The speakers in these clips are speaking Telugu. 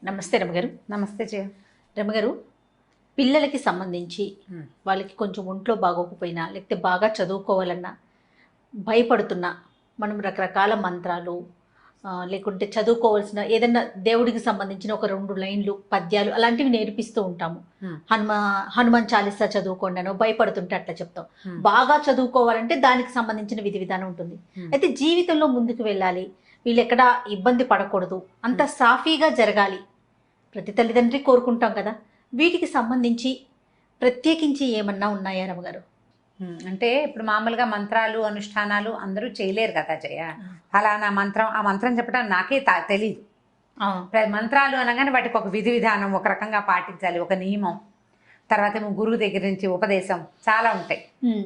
నమస్తే రమగారు. నమస్తే జయ. రమగారు, పిల్లలకి సంబంధించి వాళ్ళకి కొంచెం ఒంట్లో బాగోకపోయినా లేకపోతే బాగా చదువుకోవాలన్నా భయపడుతున్నా మనం రకరకాల మంత్రాలు లేకుంటే చదువుకోవాల్సిన ఏదన్నా దేవుడికి సంబంధించిన ఒక 2 లైన్లు పద్యాలు అలాంటివి నేర్పిస్తూ ఉంటాము. హనుమాన్ చాలీసా చదువుకోండి అనో భయపడుతుంటే అట్లా చెప్తాం. బాగా చదువుకోవాలంటే దానికి సంబంధించిన విధి విధానం ఉంటుంది. అయితే జీవితంలో ముందుకు వెళ్ళాలి, వీళ్ళు ఎక్కడా ఇబ్బంది పడకూడదు, అంత సాఫీగా జరగాలి, ప్రతి తల్లిదండ్రి కోరుకుంటాం కదా. వీటికి సంబంధించి ప్రత్యేకించి ఏమన్నా ఉన్నాయా రమగారు? అంటే ఇప్పుడు మామూలుగా మంత్రాలు అనుష్ఠానాలు అందరూ చేయలేరు కదా జయ. ఫలానా మంత్రం, ఆ మంత్రం చెప్పడం నాకే తెలీదు. మంత్రాలు అనగానే వాటికి ఒక విధి విధానం ఒక రకంగా పాటించాలి, ఒక నియమం, తర్వాత గురువు దగ్గర నుంచి ఉపదేశం చాలా ఉంటాయి.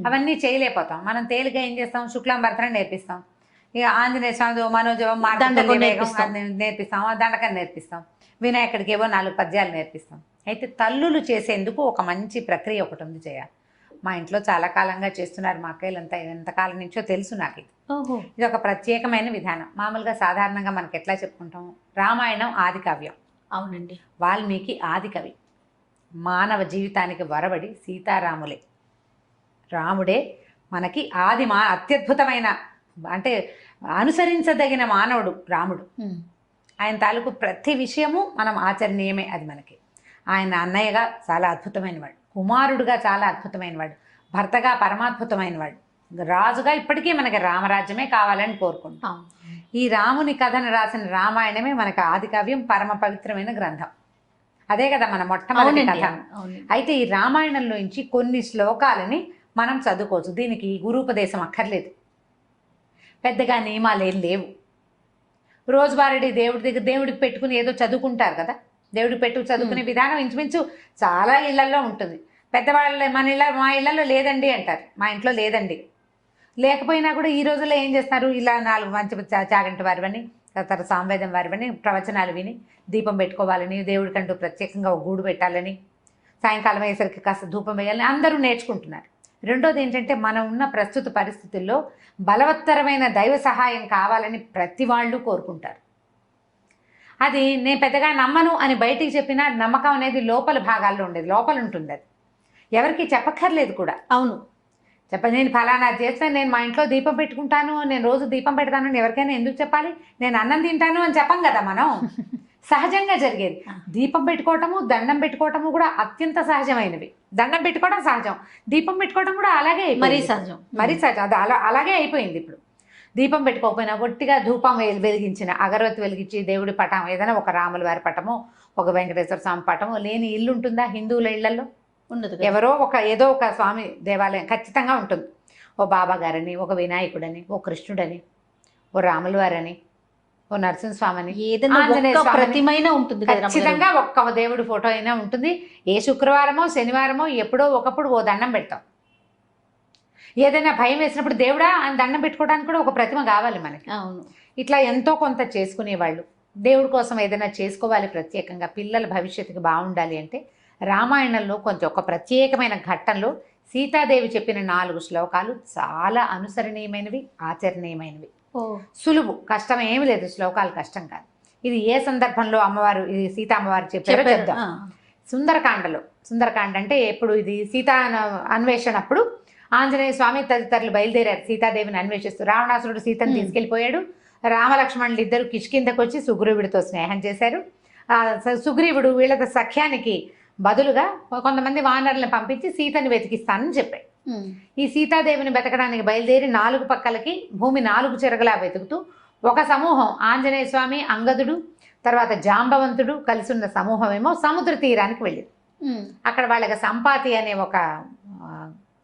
అవన్నీ చేయలేకపోతాం. మనం తేలిగా ఏం చేస్తాం, శుక్లాంబరతనం నేర్పిస్తాం, ఇక ఆంజనేయ స్వామి మనోజవం నేర్పిస్తాం, దండకం నేర్పిస్తాం, వినాయకుడికి ఏవో 4 పద్యాలు నేర్పిస్తాం. అయితే తల్లులు చేసేందుకు ఒక మంచి ప్రక్రియ ఒకటి ఉంది జయ. మా ఇంట్లో చాలా కాలంగా చేస్తున్నారు, మా అక్కయ్యలంతా ఎంతకాలం నుంచో తెలుసు నాకు. ఇది ఒక ప్రత్యేకమైన విధానం. మామూలుగా సాధారణంగా మనకి ఎట్లా చెప్పుకుంటాం, రామాయణం ఆది కావ్యం. అవునండి. వాల్మీకి ఆది కవి. మానవ జీవితానికి వరబడి సీతారాములే, రాముడే మనకి అత్యద్భుతమైన, అంటే అనుసరించదగిన మానవుడు రాముడు. ఆయన తాలూకు ప్రతి విషయము మనం ఆచరణీయమే. అది మనకి ఆయన అన్నయ్యగా చాలా అద్భుతమైన వాడు, కుమారుడుగా చాలా అద్భుతమైన వాడు, భర్తగా పరమాద్భుతమైన వాడు, రాజుగా ఇప్పటికీ మనకి రామరాజ్యమే కావాలని కోరుకుంటాం. ఈ రాముని కథను రాసిన రామాయణమే మనకు ఆది కావ్యం, పరమ పవిత్రమైన గ్రంథం. అదే కదా మన మొట్టమొదటి కథ. అయితే ఈ రామాయణంలోంచి కొన్ని శ్లోకాలని మనం చదువుకోవచ్చు. దీనికి గురూపదేశం అక్కర్లేదు, పెద్దగా నియమాలు ఏం లేవు. రోజువారీ దేవుడి దగ్గర దేవుడికి పెట్టుకుని ఏదో చదువుకుంటారు కదా, దేవుడికి పెట్టు చదువుకునే విధానం ఇంచుమించు చాలా ఇళ్లల్లో ఉంటుంది. పెద్దవాళ్ళు మా ఇళ్లలో లేదండి అంటారు, మా ఇంట్లో లేదండి. లేకపోయినా కూడా ఈ రోజుల్లో ఏం చేస్తున్నారు, ఇలా 4 మంచి చాగంటి వారివని, తర్వాత సాంవేదం వారివని ప్రవచనాలు విని దీపం పెట్టుకోవాలని, దేవుడికంటూ ప్రత్యేకంగా ఒక గూడు పెట్టాలని, సాయంకాలం అయ్యేసరికి కాస్త ధూపం వేయాలని అందరూ నేర్చుకుంటున్నారు. రెండోది ఏంటంటే, మనం ఉన్న ప్రస్తుత పరిస్థితుల్లో బలవత్తరమైన దైవ సహాయం కావాలని ప్రతి వాళ్ళు కోరుకుంటారు. అది నేను పెద్దగా నమ్మను అని బయటికి చెప్పినా నమ్మకం అనేది లోపల భాగాల్లో ఉండేది, లోపల ఉంటుంది. అది ఎవరికి చెప్పక్కర్లేదు కూడా. అవును, నేను ఫలానా చేస్తాను, నేను మా ఇంట్లో దీపం పెట్టుకుంటాను, నేను రోజు దీపం పెడతాను అని ఎవరికైనా ఎందుకు చెప్పాలి? నేను అన్నం తింటాను అని చెప్పం కదా మనం. సహజంగా జరిగేది. దీపం పెట్టుకోవటము, దండం పెట్టుకోవటము కూడా అత్యంత సహజమైనవి. దండం పెట్టుకోవడం సహజం, దీపం పెట్టుకోవడం కూడా అలాగే, మరీ సహజం. అది అలాగే అయిపోయింది. ఇప్పుడు దీపం పెట్టుకోకపోయినా గట్టిగా ధూపం వెలిగించిన, అగరవత్తి వెలిగించి దేవుడి పటం, ఏదైనా ఒక రాముల వారి పటము, ఒక వెంకటేశ్వర స్వామి పటము లేని ఇల్లు ఉంటుందా? హిందువుల ఇళ్లలో ఉండదు. ఎవరో ఏదో ఒక స్వామి దేవాలయం ఖచ్చితంగా ఉంటుంది. ఓ బాబా గారని, ఒక వినాయకుడని, ఓ కృష్ణుడని, ఓ రాముల వారని, ఓ నరసింహస్వామిని, ప్రతిమైన ఉంటుంది. ఖచ్చితంగా ఒక్క దేవుడి ఫోటో అయినా ఉంటుంది. ఏ శుక్రవారమో శనివారమో ఎప్పుడో ఒకప్పుడు ఓ దండం పెడతాం. ఏదైనా భయం వేసినప్పుడు దేవుడా అని దండం పెట్టుకోవడానికి కూడా ఒక ప్రతిమ కావాలి మనకి. అవును. ఇట్లా ఎంతో కొంత చేసుకునేవాళ్ళు. దేవుడి కోసం ఏదైనా చేసుకోవాలి ప్రత్యేకంగా, పిల్లల భవిష్యత్తుకి బాగుండాలి అంటే రామాయణంలో కొంచెం ఒక ప్రత్యేకమైన ఘట్టంలో సీతాదేవి చెప్పిన 4 శ్లోకాలు చాలా అనుసరణీయమైనవి, ఆచరణీయమైనవి. సులువు, కష్టం ఏమి లేదు. శ్లోకాలు కష్టం కాదు. ఇది ఏ సందర్భంలో అమ్మవారు, ఇది సీతా అమ్మవారు చెప్పారో చెప్దాం. సుందరకాండ అంటే ఎప్పుడు, ఇది సీతా అన్వేషణప్పుడు ఆంజనేయ స్వామి తదితరులు బయలుదేరారు సీతాదేవిని అన్వేషిస్తూ. రావణాసురుడు సీతను తీసుకెళ్లిపోయాడు. రామలక్ష్మణులు ఇద్దరు కిష్కిందకు వచ్చి సుగ్రీవుడితో స్నేహం చేశారు. సుగ్రీవుడు వీళ్ళ సఖ్యానికి బదులుగా కొంతమంది వానరులను పంపించి సీతను వెతికిస్తానని చెప్పాడు. ఈ సీతాదేవిని వెతకడానికి బయలుదేరి 4 పక్కలకి భూమి 4 చెరగలా వెతుకుతూ ఒక సమూహం, ఆంజనేయ స్వామి, అంగదుడు, తర్వాత జాంబవంతుడు కలిసి ఉన్న సమూహం ఏమో సముద్ర తీరానికి వెళ్ళింది. అక్కడ వాళ్ళకి సంపాతి అనే ఒక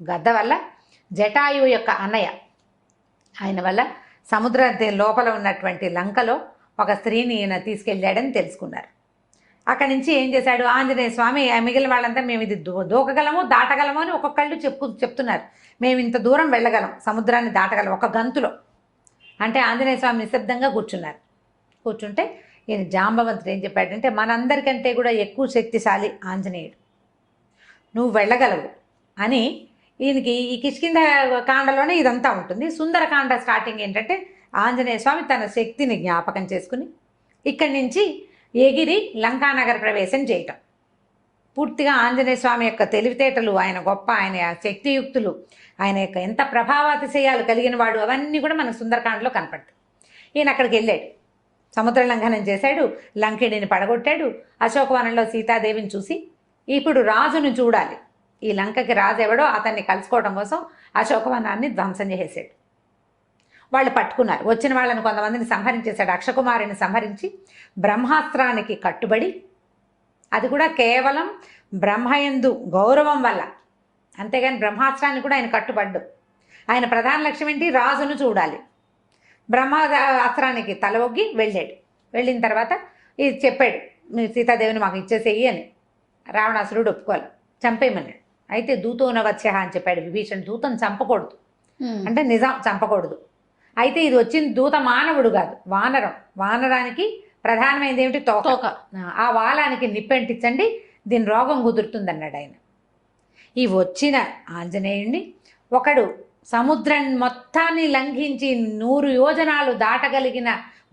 గద్ద వల్ల, జటాయువు యొక్క అన్నయ్య ఆయన వల్ల సముద్ర లోపల ఉన్నటువంటి లంకలో ఒక స్త్రీని ఈయన తీసుకెళ్ళాడని తెలుసుకున్నారు. అక్కడి నుంచి ఏం చేశాడు ఆంజనేయ స్వామి, మిగిలిన వాళ్ళంతా మేము ఇది దూకగలము, దాటగలము అని ఒక్కొక్కళ్ళు చెప్తున్నారు. మేము ఇంత దూరం వెళ్ళగలం, సముద్రాన్ని దాటగలం ఒక గంతులో అంటే. ఆంజనేయ స్వామి నిశ్శబ్దంగా కూర్చున్నారు. కూర్చుంటే ఈయన జాంబవంతుడు ఏం చెప్పాడంటే, మనందరికంటే కూడా ఎక్కువ శక్తిశాలి ఆంజనేయుడు, నువ్వు వెళ్ళగలవు అని. ఈయనకి ఈ కిష్కింద కాండలోనే ఇదంతా ఉంటుంది. సుందరకాండ స్టార్టింగ్ ఏంటంటే, ఆంజనేయ స్వామి తన శక్తిని జ్ఞాపకం చేసుకుని ఇక్కడి నుంచి ఎగిరి లంకానగర ప్రవేశం చేయటం. పూర్తిగా ఆంజనేయ స్వామి యొక్క తెలివితేటలు, ఆయన గొప్ప, ఆయన శక్తియుక్తులు, ఆయన యొక్క ఎంత ప్రభావాతిశయాలు కలిగిన వాడు, అవన్నీ కూడా మనకు సుందరకాండలో కనపడతాయి. ఈయన అక్కడికి వెళ్ళాడు, సముద్ర లంఘనం చేశాడు, లంకిడిని పడగొట్టాడు. అశోకవనంలో సీతాదేవిని చూసి ఇప్పుడు రాజును చూడాలి, ఈ లంకకి రాజు ఎవడో అతన్ని కలుసుకోవడం కోసం అశోకవనాన్ని ధ్వంసం చేసేసాడు. వాళ్ళు పట్టుకున్నారు. వచ్చిన వాళ్ళని కొంతమందిని సంహరించేశాడు. అక్షకుమారిని సంహరించి బ్రహ్మాస్త్రానికి కట్టుబడి, అది కూడా కేవలం బ్రహ్మయందు గౌరవం వల్ల, అంతేగాని బ్రహ్మాస్త్రాన్ని కూడా ఆయన కట్టుబడ్డు. ఆయన ప్రధాన లక్ష్యం ఏంటి? రాజును చూడాలి. బ్రహ్మాస్త్రానికి తల ఒగ్గి వెళ్ళాడు. వెళ్ళిన తర్వాత ఇది చెప్పాడు, మీరు సీతాదేవిని మాకు ఇచ్చేసేయి అని. రావణాసురుడు ఒప్పుకోవాలి, చంపేయమన్నాడు. అయితే దూతోనవత్స్య అని చెప్పాడు విభీషణ్. దూతను చంపకూడదు అంటే నిజం, చంపకూడదు. అయితే ఇది వచ్చింది దూత మానవుడు కాదు, వానరం. వానరానికి ప్రధానమైనది ఏమిటి? తోక. ఆ వాలానికి నిప్పెంటించండి, దీని రోగం కుదురుతుంది అన్నాడు ఆయన. ఈ వచ్చిన ఆంజనేయుణ్ణి ఒకడు సముద్రం మొత్తాన్ని లంఘించి 100 యోజనాలు దాటగలిగిన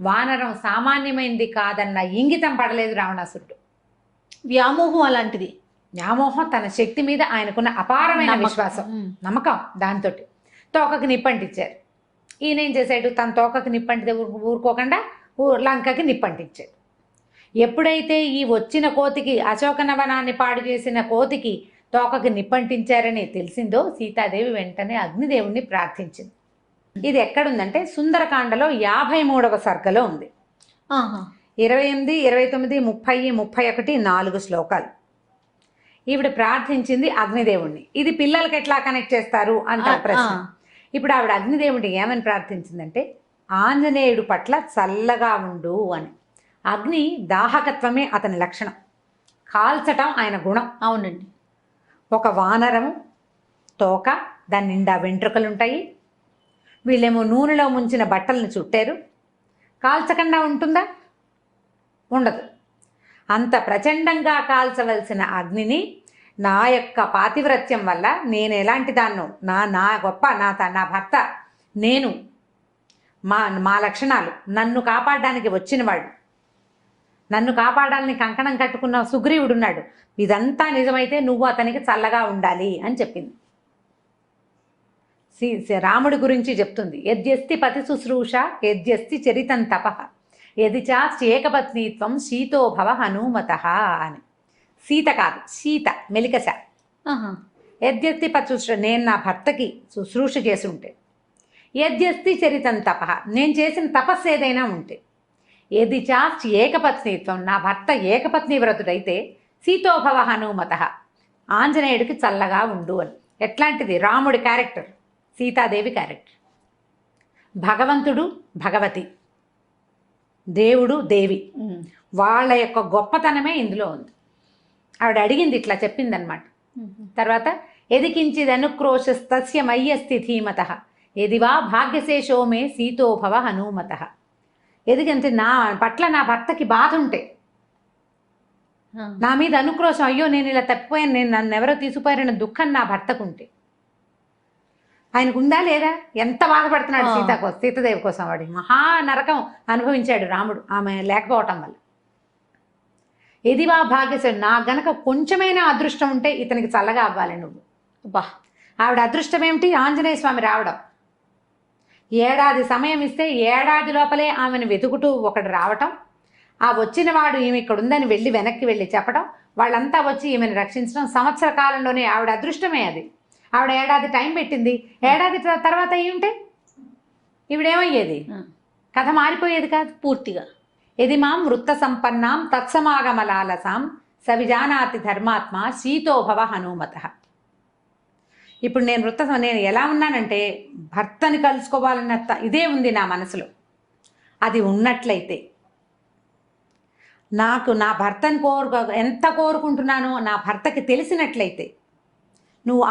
వానరం సామాన్యమైనది కాదన్న ఇంగితం పడలేదు రావణాసురుడు. వ్యామోహం అలాంటిది. వ్యామోహం, తన శక్తి మీద ఆయనకున్న అపారమైన విశ్వాసం, నమ్మకం, దాంతో తోకకి నిప్పంటించారు. ఈయన ఏం చేశాడు? తన తోకకి నిప్పంటితే ఊరుకోకుండా లంకకి నిప్పంటించాడు. ఎప్పుడైతే ఈ వచ్చిన కోతికి, అశోకనవనాన్ని పాడు చేసిన కోతికి తోకకి నిప్పంటించారని తెలిసిందో సీతాదేవి వెంటనే అగ్నిదేవుణ్ణి ప్రార్థించింది. ఇది ఎక్కడుందంటే సుందరకాండలో 53వ సర్గలో ఉంది. 28, 29, 30, 31 4 శ్లోకాలు. ఈవిడ ప్రార్థించింది అగ్నిదేవుణ్ణి. ఇది పిల్లలకి ఎట్లా కనెక్ట్ చేస్తారు అంటారు ప్రశ్న. ఇప్పుడు ఆవిడ అగ్నిదేవుడిని ఏమని ప్రార్థించిందంటే, ఆంజనేయుడు పట్ల చల్లగా ఉండు అని. అగ్ని దాహకత్వమే అతని లక్షణం, కాల్చటం ఆయన గుణం. అవునండి. ఒక వానరము తోక, దాని నిండా వెంట్రుకలుంటాయి. వీళ్ళేమో నూనెలో ముంచిన బట్టలను చుట్టారు. కాల్చకుండా ఉంటుందా? ఉండదు. అంత ప్రచండంగా కాల్చవలసిన అగ్నిని నా యొక్క పాతివ్రత్యం వల్ల, నేను ఎలాంటి దాన్నో, నా గొప్ప, నా భర్త, నేను, మా లక్షణాలు, నన్ను కాపాడడానికి వచ్చినవాడు, నన్ను కాపాడాలని కంకణం కట్టుకున్న సుగ్రీవుడున్నాడు, ఇదంతా నిజమైతే నువ్వు అతనికి చల్లగా ఉండాలి అని చెప్పింది. రాముడి గురించి చెప్తుంది. యద్యస్తి పతి శుశ్రూష యద్యస్తి చరితం తపః యది చాస్యేకపత్నీత్వం శీతోభవ హనుమత అని. సీత కాదు, సీత, మెలికశ. యద్యస్తి పతి, నేను నా భర్తకి శుశ్రూష చేసి ఉంటే, యద్యస్తి చరితం తపః, నేను చేసిన తపస్సు ఏదైనా ఉంటే, యది చాస్తి ఏకపత్నీత్వం, నా భర్త ఏకపత్ని వ్రతుడైతే, సీతోభవ హనుమత, ఆంజనేయుడికి చల్లగా ఉండు అని. ఎట్లాంటిది? రాముడి క్యారెక్టర్, సీతాదేవి క్యారెక్టర్. భగవంతుడు, భగవతి, దేవుడు, దేవి, వాళ్ళ యొక్క గొప్పతనమే ఇందులో ఉంది. ఆవిడ అడిగింది, ఇట్లా చెప్పిందనమాట. తర్వాత ఎదికించిదనుక్రోశస్తస్య మయ్యస్తి ధీమత ఎదివా భాగ్యశేషో మే సీతోభవ హనుమత. ఎదిగంటే నా పట్ల నా భర్తకి బాధ ఉంటే, నా మీద అనుక్రోశం, అయ్యో నేను ఇలా తప్పిపోయాను, నేను నన్ను ఎవరో తీసుకుపోయారన్న దుఃఖం నా భర్తకుంటే, ఆయనకు ఉందా లేదా? ఎంత బాధపడుతున్నాడు సీతాదేవి కోసం. వాడి మహా నరకం అనుభవించాడు రాముడు ఆమె లేకపోవటం వల్ల. ఎదివా భాగ్యశేషం, నా గనక కొంచెమైనా అదృష్టం ఉంటే ఇతనికి చల్లగా అవ్వాలి నువ్వు. బా, ఆవిడ అదృష్టం ఏమిటి? ఆంజనేయ స్వామి రావడం. ఏడాది సమయం ఇస్తే ఏడాది లోపలే ఆమెను వెతుకుతూ ఒకడు రావటం, ఆ వచ్చిన వాడు ఈమె ఇక్కడ ఉందని వెళ్ళి వెనక్కి వెళ్ళి చెప్పడం, వాళ్ళంతా వచ్చి ఈమెను రక్షించడం, సంవత్సర కాలంలోనే ఆవిడ అదృష్టమే అది. ఆవిడ ఏడాది టైం పెట్టింది. ఏడాది తర్వాత ఏమిటే ఈవిడేమయ్యేది? కథ మారిపోయేది కాదు పూర్తిగా. ఎది మాం వృత్త సంపన్నాం తత్సమాగమలాలసాం సవిజానాతి ధర్మాత్మ శీతోభవ హనుమత. ఇప్పుడు నేను ఎలా ఉన్నానంటే, భర్తని కలుసుకోవాలన్న ఇదే ఉంది నా మనసులో. అది ఉన్నట్లయితే, నాకు నా భర్తని ఎంత కోరుకుంటున్నానో నా భర్తకి తెలిసినట్లయితే, నువ్వు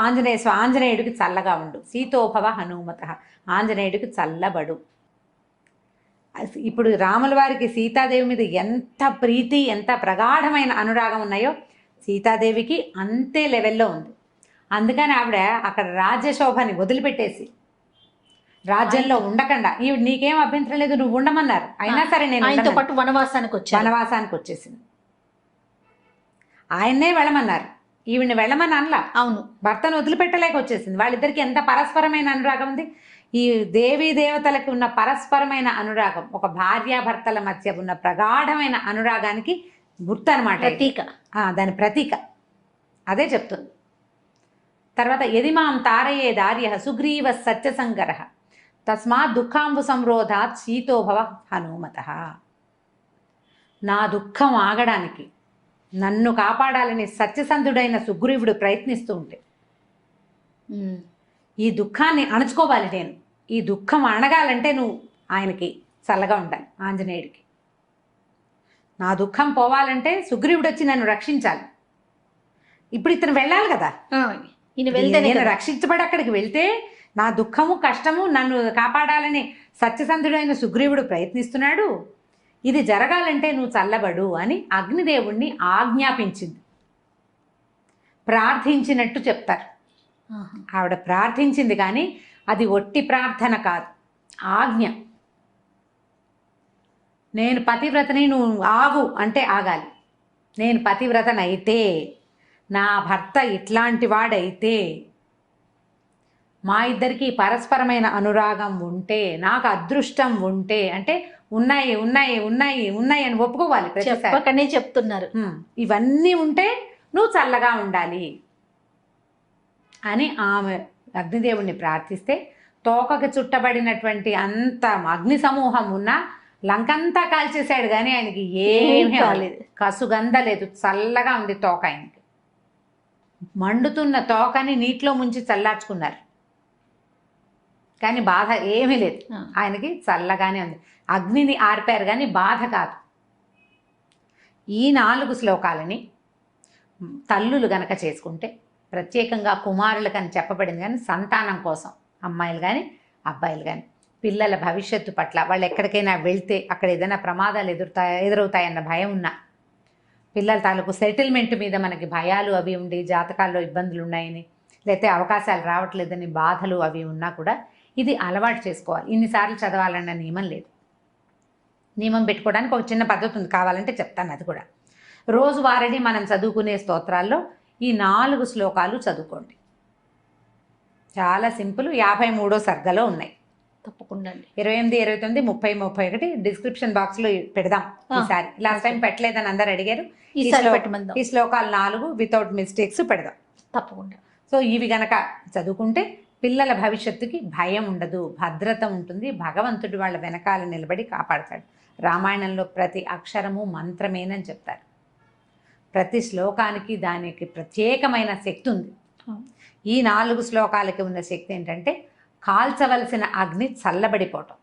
ఆంజనేయుడికి చల్లగా ఉండు, సీతోభవ హనుమత, ఆంజనేయుడికి చల్లబడు. ఇప్పుడు రాముల వారికి సీతాదేవి మీద ఎంత ప్రీతి, ఎంత ప్రగాఢమైన అనురాగం ఉన్నాయో సీతాదేవికి అంతే లెవెల్లో ఉంది. అందుకని ఆవిడ అక్కడ రాజ్యశోభని వదిలిపెట్టేసి రాజ్యంలో ఉండకుండా ఈవిడ నీకేం అభ్యంతరం లేదు నువ్వు ఉండమన్నారు, అయినా సరే నేను ఆయనతో ఉండనని. పాటు వనవాసానికి వచ్చాను. వనవాసానికి వచ్చేసింది. ఆయన్నే వెళ్ళమన్నారు, ఈవిడ్ని వెళ్ళమని అనలా. అవును, భర్తను వదిలిపెట్టలేక వచ్చేసింది. వాళ్ళిద్దరికి ఎంత పరస్పరమైన అనురాగం ఉంది. ఈ దేవీ దేవతలకు ఉన్న పరస్పరమైన అనురాగం ఒక భార్యాభర్తల మధ్య ఉన్న ప్రగాఢమైన అనురాగానికి గుర్తు అనమాట, ప్రతీక. దాని ప్రతీక అదే చెప్తుంది. తర్వాత యదిమాం తారయే దార్య సుగ్రీవ సత్యసంగర తస్మాత్ దుఃఖాంబు సంరోధాత్ శీతోభవ హనుమత. నా దుఃఖం ఆగడానికి నన్ను కాపాడాలని సత్యసంధుడైన సుగ్రీవుడు ప్రయత్నిస్తూ ఉంటే ఈ దుఃఖాన్ని అణుచుకోవాలి నేను, ఈ దుఃఖం అణగాలంటే నువ్వు ఆయనకి చల్లగా ఉండాలి, ఆంజనేయుడికి. నా దుఃఖం పోవాలంటే సుగ్రీవుడు వచ్చి నన్ను రక్షించాలి. ఇప్పుడు ఇతను వెళ్ళాలి కదా, ఈయన వెళ్తేనే నేను కదా. రక్షించబడి అక్కడికి వెళ్తే నా దుఃఖము కష్టము నన్ను కాపాడాలని సత్యసంధుడైన సుగ్రీవుడు ప్రయత్నిస్తున్నాడు, ఇది జరగాలంటే నువ్వు చల్లబడు అని అగ్నిదేవుణ్ణి ఆజ్ఞాపించింది. ప్రార్థించినట్టు చెప్తారు. ఆవిడ ప్రార్థించింది కానీ అది ఒట్టి ప్రార్థన కాదు, ఆజ్ఞ. నేను పతివ్రతని, నువ్వు ఆగు అంటే ఆగాలి. నేను పతివ్రతనైతే, నా భర్త ఇట్లాంటి వాడైతే, మా ఇద్దరికి పరస్పరమైన అనురాగం ఉంటే, నాకు అదృష్టం ఉంటే, అంటే ఉన్నాయి ఉన్నాయి ఉన్నాయి ఉన్నాయి అని ఒప్పుకోవాలి ప్రతిసారి. చెప్పకనే చెప్తున్నారు. ఇవన్నీ ఉంటే నువ్వు చల్లగా ఉండాలి అని ఆమె అగ్నిదేవుణ్ణి ప్రార్థిస్తే తోకకి చుట్టబడినటువంటి అంత అగ్ని సమూహం ఉన్నా లంకంతా కాల్చేశాడు కానీ ఆయనకి ఏమీ కాలేదు, కసుగంద లేదు, చల్లగా ఉంది తోక. ఆయనకి మండుతున్న తోకని నీటిలో ముంచి చల్లార్చుకున్నారు కానీ బాధ ఏమీ లేదు, ఆయనకి చల్లగానే ఉంది. అగ్నిని ఆర్పారు కానీ బాధ కాదు. ఈ 4 శ్లోకాలని తల్లులు గనక చేసుకుంటే, ప్రత్యేకంగా కుమారులకు అని చెప్పబడింది కానీ సంతానం కోసం అమ్మాయిలు కానీ అబ్బాయిలు కానీ పిల్లల భవిష్యత్తు పట్ల, వాళ్ళు ఎక్కడికైనా వెళ్తే అక్కడ ఏదైనా ప్రమాదాలు ఎదురవుతాయన్న భయం ఉన్నా, పిల్లల తాలూకు సెటిల్మెంట్ మీద మనకి భయాలు అవి ఉండి జాతకాల్లో ఇబ్బందులు ఉన్నాయని, లేకపోతే అవకాశాలు రావట్లేదని బాధలు అవి ఉన్నా కూడా ఇది అలవాటు చేసుకోవాలి. ఇన్నిసార్లు చదవాలన్న నియమం లేదు. నియమం పెట్టుకోవడానికి ఒక చిన్న పద్ధతి ఉంది, కావాలంటే చెప్తాను అది కూడా. రోజువారీ మనం చదువుకునే స్తోత్రాల్లో ఈ 4 శ్లోకాలు చదువుకోండి. చాలా సింపుల్. 53వ సర్గలో ఉన్నాయి. తప్పకుండా 28, 29, 30, 31 డిస్క్రిప్షన్ బాక్స్లో పెడదాం ఈసారి. లాస్ట్ టైం పెట్టలేదని అందరు అడిగారు. ఈ శ్లోకాలు 4 వితౌట్ మిస్టేక్స్ పెడదాం తప్పకుండా. సో ఇవి గనక చదువుకుంటే పిల్లల భవిష్యత్తుకి భయం ఉండదు, భద్రత ఉంటుంది. భగవంతుడు వాళ్ళ వెనకాల నిలబడి కాపాడతాడు. రామాయణంలో ప్రతి అక్షరము మంత్రమేనని చెప్తారు. ప్రతి శ్లోకానికి దానికి ప్రత్యేకమైన శక్తి ఉంది. ఈ 4 శ్లోకాలకి ఉన్న శక్తి ఏంటంటే కాల్చవలసిన అగ్ని చల్లబడిపోవటం.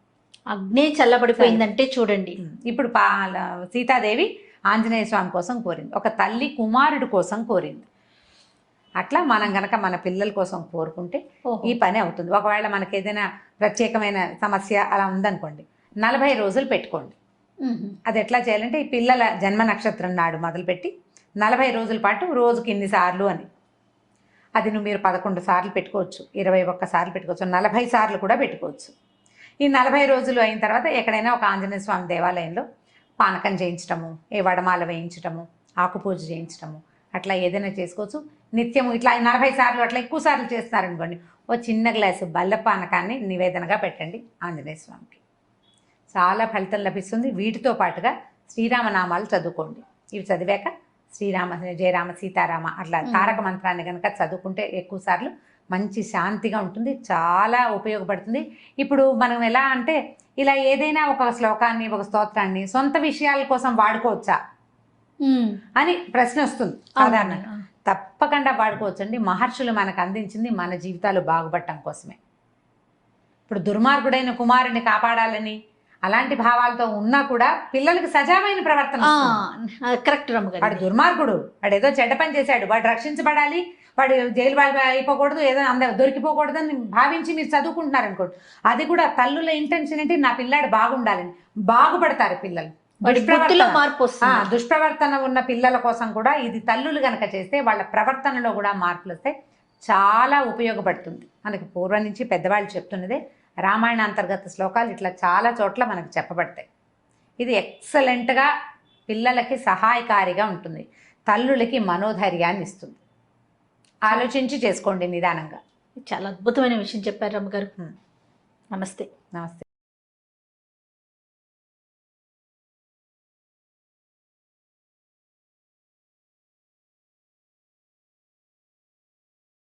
అగ్ని చల్లబడిపోయిందంటే చూడండి, ఇప్పుడు సీతాదేవి ఆంజనేయ స్వామి కోసం కోరింది, ఒక తల్లి కుమారుడు కోసం కోరింది. అట్లా మనం గనక మన పిల్లల కోసం కోరుకుంటే ఈ పని అవుతుంది. ఒకవేళ మనకి ఏదైనా ప్రత్యేకమైన సమస్య అలా ఉందనుకోండి, 40 రోజులు పెట్టుకోండి. అది ఎట్లా చేయాలంటే ఈ పిల్లల జన్మ నక్షత్రం నాడు మొదలుపెట్టి 40 రోజుల పాటు రోజుకి ఇన్నిసార్లు అని, అది మీరు 11 సార్లు పెట్టుకోవచ్చు, 21 సార్లు పెట్టుకోవచ్చు, 40 సార్లు కూడా పెట్టుకోవచ్చు. ఈ 40 రోజులు అయిన తర్వాత ఎక్కడైనా ఒక ఆంజనేయ స్వామి దేవాలయంలో పానకం చేయించటము, ఏ వడమాల వేయించటము, ఆకుపూజ చేయించటము, అట్లా ఏదైనా చేసుకోవచ్చు. నిత్యము ఇట్లా 40 సార్లు అట్లా ఎక్కువ సార్లు చేస్తున్నారనుకోండి, ఓ చిన్న గ్లాసు బెల్ల పానకాన్ని నివేదనగా పెట్టండి ఆంజనేయ స్వామికి. చాలా ఫలితం లభిస్తుంది. వీటితో పాటుగా శ్రీరామనామాలు చదువుకోండి. ఇవి చదివాక శ్రీరామ జయరామ సీతారామ అట్లా తారక మంత్రాన్ని కనుక చదువుకుంటే ఎక్కువ సార్లు మంచి శాంతిగా ఉంటుంది, చాలా ఉపయోగపడుతుంది. ఇప్పుడు మనం ఎలా అంటే ఇలా ఏదైనా ఒక శ్లోకాన్ని ఒక స్తోత్రాన్ని సొంత విషయాల కోసం వాడుకోవచ్చా అని ప్రశ్న వస్తుంది సాధారణంగా. తప్పకుండా వాడుకోవచ్చండి. మహర్షులు మనకు అందించింది మన జీవితాలు బాగుపడటం కోసమే. ఇప్పుడు దుర్మార్గుడైన కుమారుని కాపాడాలని అలాంటి భావాలతో ఉన్నా కూడా పిల్లలకి సజావైన ప్రవర్తన. కరెక్ట్ రమ్మగారు. వాడు దుర్మార్గుడు, వాడు ఏదో చెడ్డ పని చేశాడు, వాడు రక్షించబడాలి, వాడు జైలు వాళ్ళు అయిపోకూడదు, ఏదో అందరూ దొరికిపోకూడదు అని భావించి మీరు చదువుకుంటున్నారు అనుకోండి, అది కూడా తల్లుల ఇంటెన్షన్ ఏంటి, నా పిల్లాడు బాగుండాలని. బాగుపడతారు పిల్లలు. దుష్ప్రవర్తన ఉన్న పిల్లల కోసం కూడా ఇది తల్లులు గనక చేస్తే వాళ్ళ ప్రవర్తనలో కూడా మార్పులు వస్తే చాలా ఉపయోగపడుతుంది. మనకి పూర్వం నుంచి పెద్దవాళ్ళు చెప్తున్నదే రామాయణ అంతర్గత శ్లోకాలు ఇట్లా చాలా చోట్ల మనకు చెప్పబడతాయి. ఇది ఎక్సలెంట్గా పిల్లలకి సహాయకారిగా ఉంటుంది, తల్లులకి మనోధైర్యాన్ని ఇస్తుంది. ఆలోచించి చేసుకోండి నిదానంగా. చాలా అద్భుతమైన విషయం చెప్పారు రమ్మగారు. నమస్తే. నమస్తే.